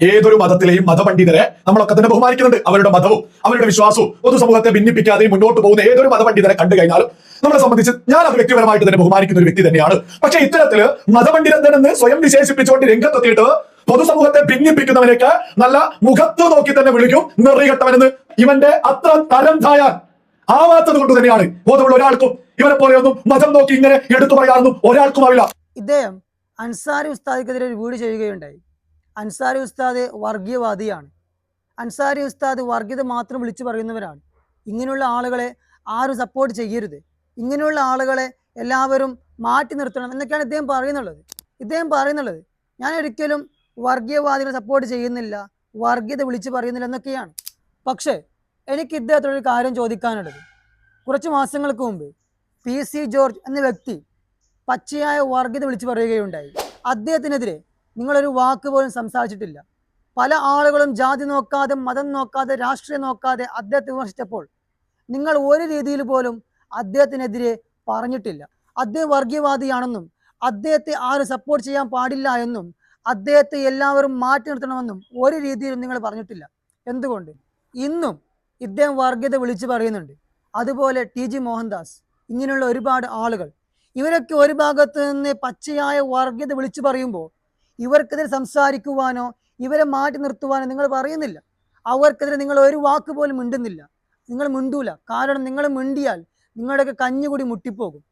ഏതൊരു മതത്തിലെയും മതപണ്ഡിതരെ നമ്മളൊക്കെ തന്നെ ബഹുമാനിക്കുന്നുണ്ട്. അവരുടെ മതവും അവരുടെ വിശ്വാസവും പൊതുസമൂഹത്തെ ഭിന്നിപ്പിക്കാതെ മുന്നോട്ട് പോകുന്ന ഏതൊരു മതപണ്ഡിതരെ കണ്ടു കഴിഞ്ഞാലും നമ്മളെ സംബന്ധിച്ച് ഞാൻ അത് വ്യക്തിപരമായിട്ട് തന്നെ ബഹുമാനിക്കുന്ന ഒരു വ്യക്തി തന്നെയാണ്. പക്ഷേ ഇത്തരത്തില് മതപണ്ഡിതനെന്ന് സ്വയം വിശേഷിപ്പിച്ചുകൊണ്ട് രംഗത്തെത്തിയിട്ട് പൊതുസമൂഹത്തെ ഭിന്നിപ്പിക്കുന്നവരേക്ക് നല്ല മുഖത്ത് നോക്കി തന്നെ വിളിക്കും നെറികെട്ടവനെന്ന്. ഇവന്റെ അത്ര തരം തായാൻ ആവാത്തത് കൊണ്ട് തന്നെയാണ് ബോധമുള്ള ഒരാൾക്കും ഇവരെ പോലെയൊന്നും മതം നോക്കി ഇങ്ങനെ എടുത്തു പറയാനൊന്നും ഒരാൾക്കും ആവില്ല. ഇദ്ദേഹം അൻസാരി ഉസ്താദിക്കെതിരെ ഒരു വീഡിയോ ചെയ്യുകയുണ്ടായി. അൻസാരി ഉസ്താദ് വർഗീയവാദിയാണ്. അൻസാരി ഉസ്താദ് വർഗീയത മാത്രം വിളിച്ചു പറയുന്നവരാണ്. ഇങ്ങനെയുള്ള ആളുകളെ ആരും സപ്പോർട്ട് ചെയ്യരുത്, ഇങ്ങനെയുള്ള ആളുകളെ എല്ലാവരും മാറ്റി നിർത്തണം എന്നൊക്കെയാണ് ഇദ്ദേഹം പറയുന്നുള്ളത്. ഞാൻ ഒരിക്കലും വർഗീയവാദികളെ സപ്പോർട്ട് ചെയ്യുന്നില്ല, വർഗീയത വിളിച്ചു പറയുന്നില്ല എന്നൊക്കെയാണ്. പക്ഷേ എനിക്ക് ഇദ്ദേഹത്തോടൊരു കാര്യം ചോദിക്കാനുള്ളത്, കുറച്ച് മാസങ്ങൾക്ക് മുമ്പ് PC ജോർജ് എന്ന വ്യക്തി പച്ചയായ വർഗീയത വിളിച്ചു പറയുകയുണ്ടായി. അദ്ദേഹത്തിനെതിരെ നിങ്ങളൊരു വാക്ക് പോലും സംസാരിച്ചിട്ടില്ല. പല ആളുകളും ജാതി നോക്കാതെ, മതം നോക്കാതെ, രാഷ്ട്രീയം നോക്കാതെ അദ്ദേഹത്തെ വിമർശിച്ചപ്പോൾ നിങ്ങൾ ഒരു രീതിയിൽ പോലും അദ്ദേഹത്തിനെതിരെ പറഞ്ഞിട്ടില്ല. അദ്ദേഹം വർഗീയവാദിയാണെന്നും അദ്ദേഹത്തെ ആരും സപ്പോർട്ട് ചെയ്യാൻ പാടില്ല എന്നും അദ്ദേഹത്തെ എല്ലാവരും മാറ്റി നിർത്തണമെന്നും ഒരു രീതിയിലും നിങ്ങൾ പറഞ്ഞിട്ടില്ല. എന്തുകൊണ്ട്? ഇന്നും ഇദ്ദേഹം വർഗീയത വിളിച്ചു പറയുന്നുണ്ട്. അതുപോലെ TG മോഹൻദാസ്, ഇങ്ങനെയുള്ള ഒരുപാട് ആളുകൾ, ഇവരൊക്കെ ഒരു ഭാഗത്ത് നിന്ന് പച്ചയായ വർഗീയത വിളിച്ചു പറയുമ്പോൾ ഇവർക്കെതിരെ സംസാരിക്കുവാനോ ഇവരെ മാറ്റി നിർത്തുവാനോ നിങ്ങൾ പറയുന്നില്ല. അവർക്കെതിരെ നിങ്ങൾ ഒരു വാക്ക് പോലും മിണ്ടുന്നില്ല. നിങ്ങൾ മിണ്ടൂല. കാരണം നിങ്ങൾ മിണ്ടിയാൽ നിങ്ങളുടെയൊക്കെ കഞ്ഞുകൂടി മുട്ടിപ്പോകും.